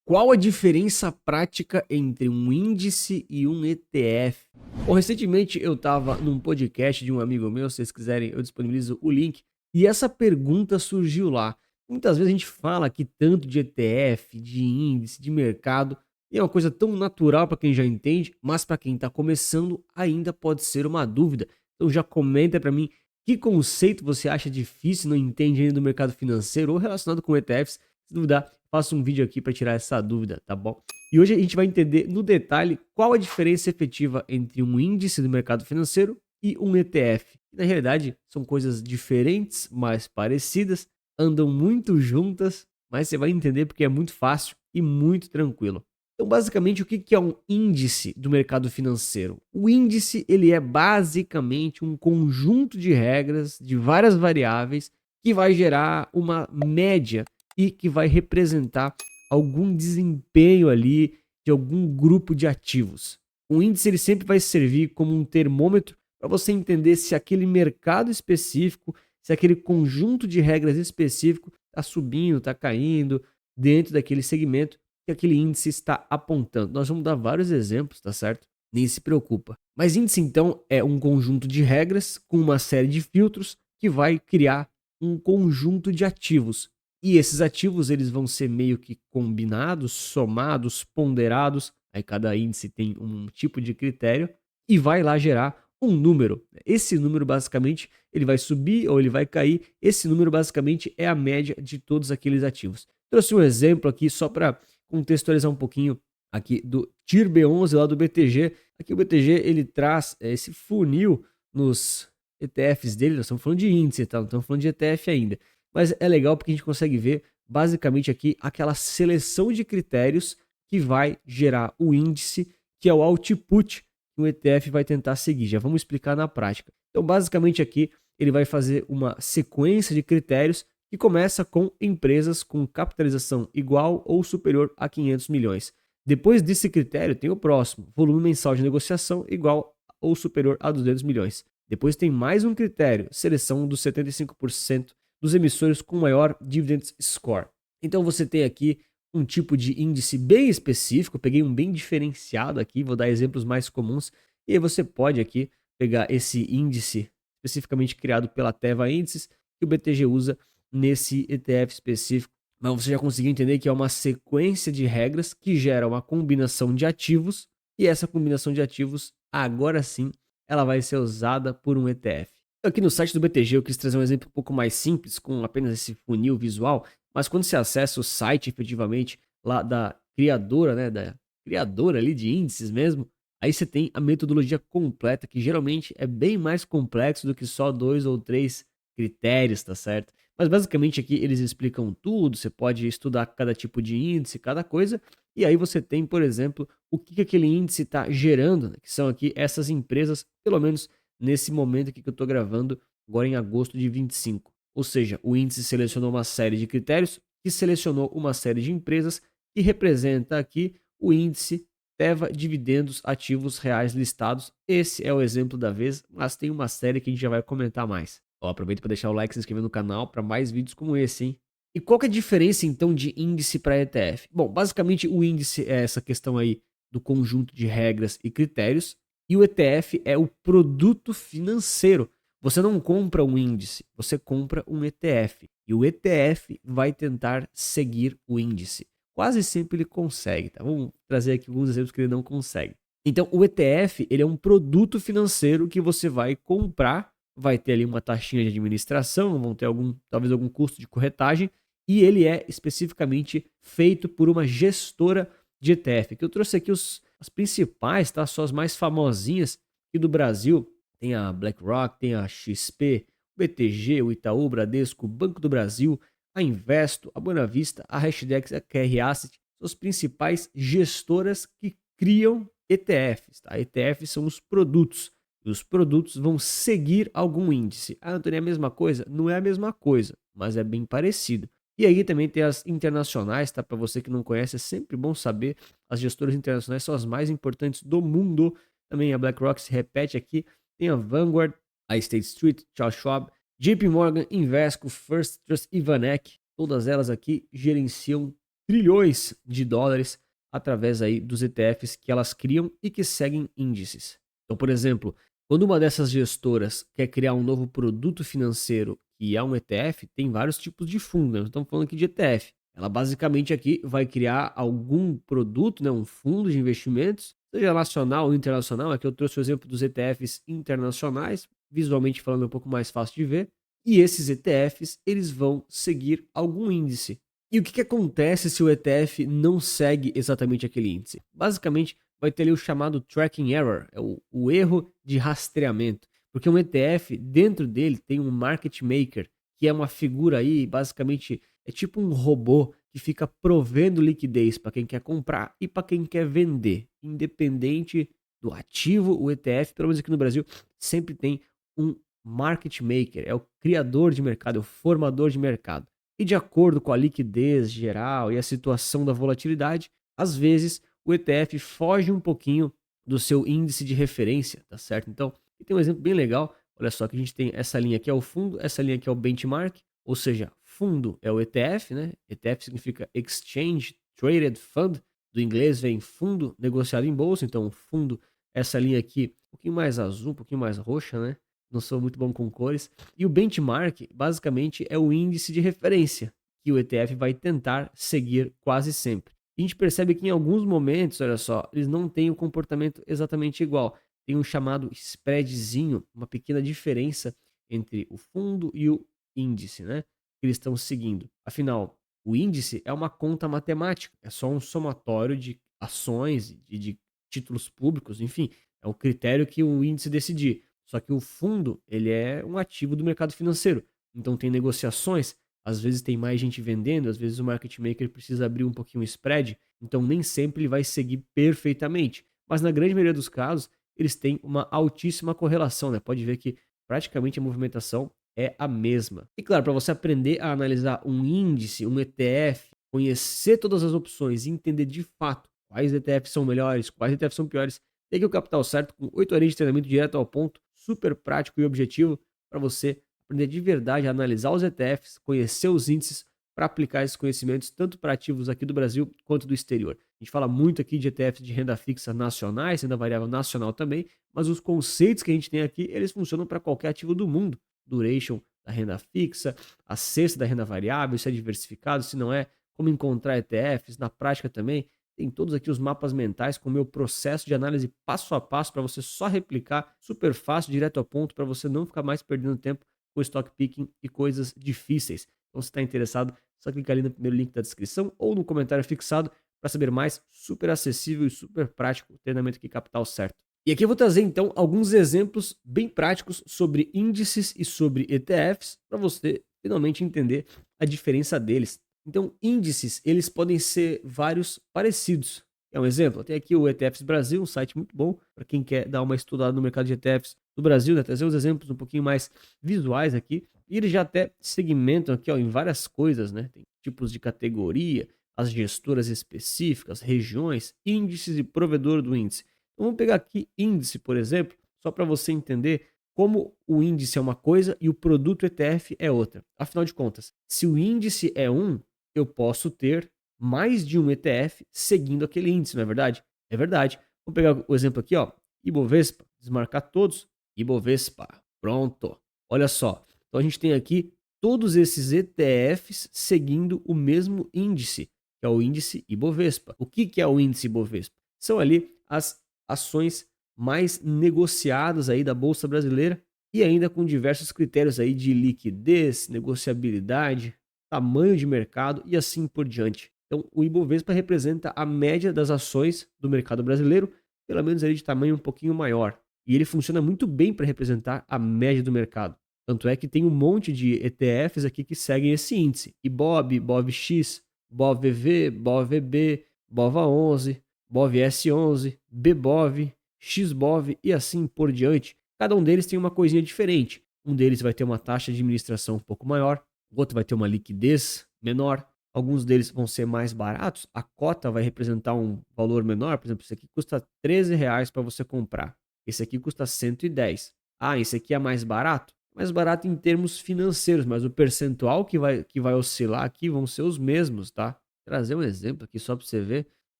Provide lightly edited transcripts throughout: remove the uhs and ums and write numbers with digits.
Qual a diferença prática entre um índice e um ETF? Bom, recentemente eu estava num podcast de um amigo meu, se vocês quiserem eu disponibilizo o link, e essa pergunta surgiu lá. Muitas vezes a gente fala aqui tanto de ETF, de índice, de mercado, e é uma coisa tão natural para quem já entende, mas para quem está começando ainda pode ser uma dúvida. Então já comenta para mim que conceito você acha difícil, não entende ainda do mercado financeiro ou relacionado com ETFs. Se duvidar, faço um vídeo aqui para tirar essa dúvida, tá bom? E hoje a gente vai entender no detalhe qual a diferença efetiva entre um índice do mercado financeiro e um ETF. Na realidade, são coisas diferentes, mas parecidas, andam muito juntas, mas você vai entender porque é muito fácil e muito tranquilo. Então, basicamente, o que é um índice do mercado financeiro? O índice ele é basicamente um conjunto de regras de várias variáveis que vai gerar uma média e que vai representar algum desempenho ali de algum grupo de ativos. O índice ele sempre vai servir como um termômetro para você entender se aquele mercado específico, se aquele conjunto de regras específico está subindo, está caindo dentro daquele segmento que aquele índice está apontando. Nós vamos dar vários exemplos, tá certo? Nem se preocupa. Mas índice então é um conjunto de regras com uma série de filtros que vai criar um conjunto de ativos. E esses ativos eles vão ser meio que combinados, somados, ponderados. Aí cada índice tem um tipo de critério e vai lá gerar um número. Esse número basicamente ele vai subir ou ele vai cair. Esse número basicamente é a média de todos aqueles ativos. Trouxe um exemplo aqui só para contextualizar um pouquinho aqui do TIR B11 lá do BTG. Aqui o BTG ele traz esse funil nos ETFs dele. Nós estamos falando de índice, tá? Não estamos falando de ETF ainda. Mas é legal porque a gente consegue ver basicamente aqui aquela seleção de critérios que vai gerar o índice, que é o output que o ETF vai tentar seguir. Já vamos explicar na prática. Então, basicamente aqui ele vai fazer uma sequência de critérios que começa com empresas com capitalização igual ou superior a 500 milhões. Depois desse critério tem o próximo, volume mensal de negociação igual ou superior a 200 milhões. Depois tem mais um critério, seleção dos 75% dos emissores com maior dividend score. Então você tem aqui um tipo de índice bem específico, peguei um bem diferenciado aqui, vou dar exemplos mais comuns, e aí você pode aqui pegar esse índice especificamente criado pela Teva Índices, que o BTG usa nesse ETF específico. Mas você já conseguiu entender que é uma sequência de regras que gera uma combinação de ativos, e essa combinação de ativos, agora sim, ela vai ser usada por um ETF. Aqui no site do BTG eu quis trazer um exemplo um pouco mais simples, com apenas esse funil visual, mas quando você acessa o site efetivamente lá da criadora, né, da criadora ali de índices mesmo, aí você tem a metodologia completa, que geralmente é bem mais complexo do que só 2 ou 3 critérios, tá certo? Mas basicamente aqui eles explicam tudo, você pode estudar cada tipo de índice, cada coisa, e aí você tem, por exemplo, o que aquele índice está gerando, né, que são aqui essas empresas, pelo menos nesse momento aqui que eu estou gravando, agora em agosto de 25. Ou seja, o índice selecionou uma série de critérios que selecionou uma série de empresas e representa aqui o índice Teva Dividendos Ativos Reais Listados. Esse é o exemplo da vez, mas tem uma série que a gente já vai comentar mais. Ó, aproveita para deixar o like e se inscrever no canal para mais vídeos como esse, hein? E qual que é a diferença então de índice para ETF? Bom, basicamente o índice é essa questão aí do conjunto de regras e critérios, e o ETF é o produto financeiro. Você não compra um índice, você compra um ETF. E o ETF vai tentar seguir o índice. Quase sempre ele consegue, tá? Vamos trazer aqui alguns exemplos que ele não consegue. Então, o ETF, ele é um produto financeiro que você vai comprar, vai ter ali uma taxinha de administração, vão ter talvez algum custo de corretagem, e ele é especificamente feito por uma gestora de ETF, que eu trouxe aqui as principais, tá? Só as mais famosinhas aqui do Brasil. Tem a BlackRock, tem a XP, o BTG, o Itaú, o Bradesco, o Banco do Brasil, a Investo, a Bonavista, a Hashdex, a QR Asset, são as principais gestoras que criam ETFs. Tá? ETFs são os produtos, e os produtos vão seguir algum índice. Ah, Antônio, é a mesma coisa? Não é a mesma coisa, mas é bem parecido. E aí também tem as internacionais, tá? Para você que não conhece, é sempre bom saber. As gestoras internacionais são as mais importantes do mundo. Também a BlackRock se repete aqui. Tem a Vanguard, a State Street, Charles Schwab, JP Morgan, Invesco, First Trust e Vanek. Todas elas aqui gerenciam trilhões de dólares através aí dos ETFs que elas criam e que seguem índices. Então, por exemplo, quando uma dessas gestoras quer criar um novo produto financeiro que é um ETF, tem vários tipos de fundo, né? Nós estamos falando aqui de ETF. Ela basicamente aqui vai criar algum produto, né, um fundo de investimentos, seja nacional ou internacional. Aqui eu trouxe o exemplo dos ETFs internacionais, visualmente falando é um pouco mais fácil de ver. E esses ETFs, eles vão seguir algum índice. E o que acontece se o ETF não segue exatamente aquele índice? Basicamente, vai ter ali o chamado tracking error, é o erro de rastreamento. Porque um ETF, dentro dele, tem um market maker, que é uma figura aí, basicamente, é tipo um robô que fica provendo liquidez para quem quer comprar e para quem quer vender. Independente do ativo, o ETF, pelo menos aqui no Brasil, sempre tem um market maker, é o criador de mercado, é o formador de mercado. E de acordo com a liquidez geral e a situação da volatilidade, às vezes o ETF foge um pouquinho do seu índice de referência, tá certo? Então, e tem um exemplo bem legal. Olha só que a gente tem essa linha aqui é o fundo, essa linha aqui é o benchmark, ou seja, fundo é o ETF, né? ETF significa Exchange Traded Fund, do inglês vem fundo negociado em bolsa, então fundo, essa linha aqui, um pouquinho mais azul, um pouquinho mais roxa, né? Não sou muito bom com cores. E o benchmark, basicamente, é o índice de referência que o ETF vai tentar seguir quase sempre. A gente percebe que em alguns momentos, olha só, eles não têm o comportamento exatamente igual. Tem um chamado spreadzinho, uma pequena diferença entre o fundo e o índice, né? Que eles estão seguindo. Afinal, o índice é uma conta matemática, é só um somatório de ações e de títulos públicos, enfim, é o critério que o índice decidir. Só que o fundo, ele é um ativo do mercado financeiro. Então tem negociações, às vezes tem mais gente vendendo, às vezes o market maker precisa abrir um pouquinho o spread, então nem sempre ele vai seguir perfeitamente. Mas na grande maioria dos casos, eles têm uma altíssima correlação, né? Pode ver que praticamente a movimentação é a mesma. E claro, para você aprender a analisar um índice, um ETF, conhecer todas as opções e entender de fato quais ETFs são melhores, quais ETFs são piores, tem aqui o Capital Certo com 8 horas de treinamento direto ao ponto, super prático e objetivo para você aprender de verdade a analisar os ETFs, conhecer os índices para aplicar esses conhecimentos tanto para ativos aqui do Brasil quanto do exterior. A gente fala muito aqui de ETFs de renda fixa nacionais, renda variável nacional também, mas os conceitos que a gente tem aqui, eles funcionam para qualquer ativo do mundo. Duration da renda fixa, a cesta da renda variável, se é diversificado, se não é, como encontrar ETFs, na prática também. Tem todos aqui os mapas mentais com o meu processo de análise passo a passo para você só replicar, super fácil, direto ao ponto, para você não ficar mais perdendo tempo com stock picking e coisas difíceis. Então, se está interessado, só clicar ali no primeiro link da descrição ou no comentário fixado para saber mais. Super acessível e super prático o treinamento aqui Capital Certo. E aqui eu vou trazer então alguns exemplos bem práticos sobre índices e sobre ETFs para você finalmente entender a diferença deles. Então, índices, eles podem ser vários parecidos. É um exemplo, tem aqui o ETFs Brasil, um site muito bom para quem quer dar uma estudada no mercado de ETFs do Brasil, né? Trazer os exemplos um pouquinho mais visuais aqui. E eles já até segmentam aqui ó, em várias coisas, né? Tem tipos de categoria, as gestoras específicas, regiões, índices e provedor do índice. Então, vamos pegar aqui índice, por exemplo, só para você entender como o índice é uma coisa e o produto ETF é outra. Afinal de contas, se o índice é um, eu posso ter mais de um ETF seguindo aquele índice, não é verdade? É verdade. Vamos pegar o exemplo aqui, ó. Ibovespa, desmarcar todos. Ibovespa, pronto. Olha só. Então a gente tem aqui todos esses ETFs seguindo o mesmo índice, que é o índice Ibovespa. O que é o índice Ibovespa? São ali as ações mais negociadas aí da Bolsa Brasileira e ainda com diversos critérios aí de liquidez, negociabilidade, tamanho de mercado e assim por diante. Então, o Ibovespa representa a média das ações do mercado brasileiro, pelo menos ali de tamanho um pouquinho maior. E ele funciona muito bem para representar a média do mercado. Tanto é que tem um monte de ETFs aqui que seguem esse índice. IBOB, BOVX, BOVV, BOVB, BOVA11, BOVS11, BBOV, XBOV e assim por diante. Cada um deles tem uma coisinha diferente. Um deles vai ter uma taxa de administração um pouco maior, o outro vai ter uma liquidez menor. Alguns deles vão ser mais baratos, a cota vai representar um valor menor. Por exemplo, esse aqui custa R$ 13 para você comprar. Esse aqui custa 110. Ah, esse aqui é mais barato? Mais barato em termos financeiros, mas o percentual que vai oscilar aqui vão ser os mesmos, tá? trazer um exemplo aqui só para você ver. Vou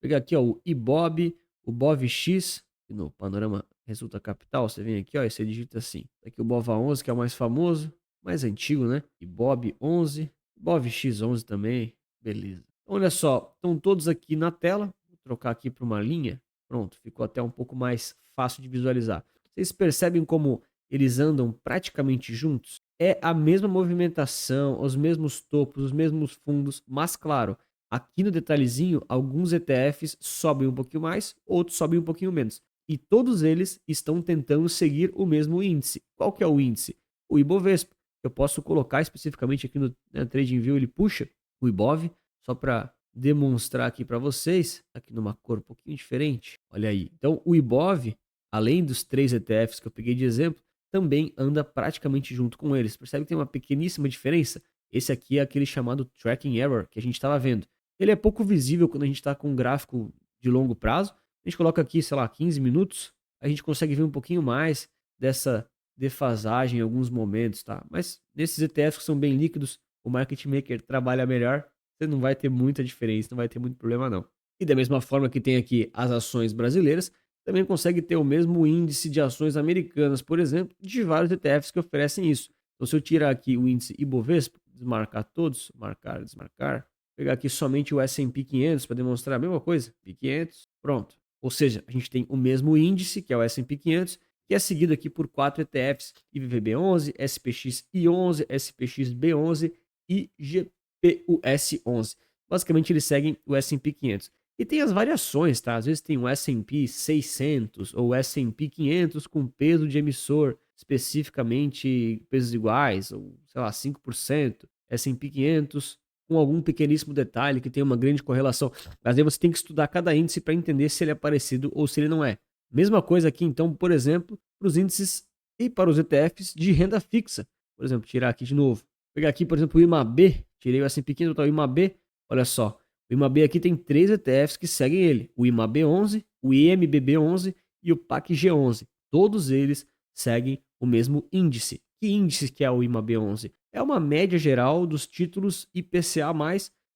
pegar aqui, ó, o IBOB, o BOVX, que no Panorama Resulta Capital, você vem aqui, ó, e você digita assim. Aqui o BOVA11, que é o mais famoso, mais antigo, né? IBOB 11, BOVX 11 também, beleza. Olha só, estão todos aqui na tela. Vou trocar aqui para uma linha. Pronto, ficou até um pouco mais fácil de visualizar. Vocês percebem como eles andam praticamente juntos? É a mesma movimentação, os mesmos topos, os mesmos fundos, mas claro, aqui no detalhezinho, alguns ETFs sobem um pouquinho mais, outros sobem um pouquinho menos. E todos eles estão tentando seguir o mesmo índice. Qual que é o índice? O Ibovespa. Eu posso colocar especificamente aqui no, né, TradingView, ele puxa o Ibov, só para demonstrar aqui para vocês, aqui numa cor um pouquinho diferente. Olha aí. Então, o Ibov, além dos 3 ETFs que eu peguei de exemplo, também anda praticamente junto com eles. Percebe que tem uma pequeníssima diferença? Esse aqui é aquele chamado tracking error que a gente estava vendo. Ele é pouco visível quando a gente está com um gráfico de longo prazo. A gente coloca aqui, sei lá, 15 minutos, a gente consegue ver um pouquinho mais dessa defasagem em alguns momentos, tá? Mas nesses ETFs que são bem líquidos, o market maker trabalha melhor, você não vai ter muita diferença, não vai ter muito problema não. E da mesma forma que tem aqui as ações brasileiras, também consegue ter o mesmo índice de ações americanas, por exemplo, de vários ETFs que oferecem isso. Então, se eu tirar aqui o índice Ibovespa, desmarcar todos, marcar, desmarcar, pegar aqui somente o S&P 500 para demonstrar a mesma coisa, S&P 500, pronto. Ou seja, a gente tem o mesmo índice, que é o S&P 500, que é seguido aqui por 4 ETFs, IVVB11, SPXI11, SPXB11 e GPUS11. Basicamente, eles seguem o S&P 500. E tem as variações, tá? Às vezes tem um S&P 600 ou S&P 500 com peso de emissor, especificamente pesos iguais, ou sei lá, 5%. S&P 500 com algum pequeníssimo detalhe que tem uma grande correlação. Mas aí você tem que estudar cada índice para entender se ele é parecido ou se ele não é. Mesma coisa aqui, então, por exemplo, para os índices e para os ETFs de renda fixa. Por exemplo, tirar aqui de novo. Vou pegar aqui, por exemplo, o IMAB. Tirei o S&P 500, botar o IMAB. Olha só. O IMAB aqui tem 3 ETFs que seguem ele. O IMAB11, o IMBB11 e o PACG11. Todos eles seguem o mesmo índice. Que índice que é o IMAB11? É uma média geral dos títulos IPCA+,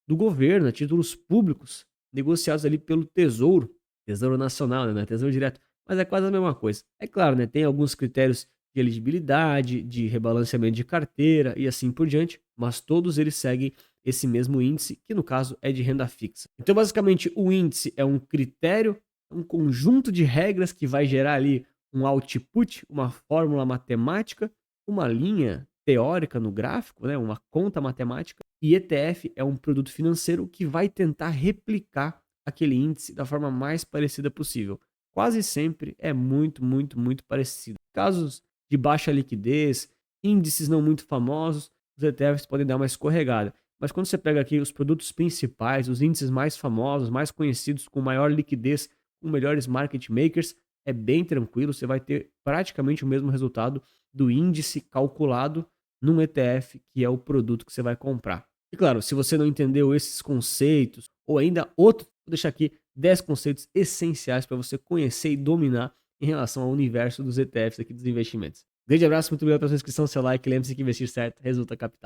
do governo, títulos públicos, negociados ali pelo Tesouro Nacional, né? Tesouro Direto, mas é quase a mesma coisa. É claro, né? Tem alguns critérios de elegibilidade, de rebalanceamento de carteira e assim por diante, mas todos eles seguem esse mesmo índice, que no caso é de renda fixa. Então, basicamente, o índice é um critério, um conjunto de regras que vai gerar ali um output, uma fórmula matemática, uma linha teórica no gráfico, né? Uma conta matemática, e ETF é um produto financeiro que vai tentar replicar aquele índice da forma mais parecida possível. Quase sempre é muito parecido. Casos de baixa liquidez, índices não muito famosos, os ETFs podem dar uma escorregada. Mas quando você pega aqui os produtos principais, os índices mais famosos, mais conhecidos, com maior liquidez, com melhores market makers, é bem tranquilo, você vai ter praticamente o mesmo resultado do índice calculado num ETF, que é o produto que você vai comprar. E claro, se você não entendeu esses conceitos, ou ainda outro, vou deixar aqui 10 conceitos essenciais para você conhecer e dominar em relação ao universo dos ETFs aqui dos investimentos. Grande abraço, muito obrigado pela sua inscrição, seu like, lembre-se que investir certo resulta capital.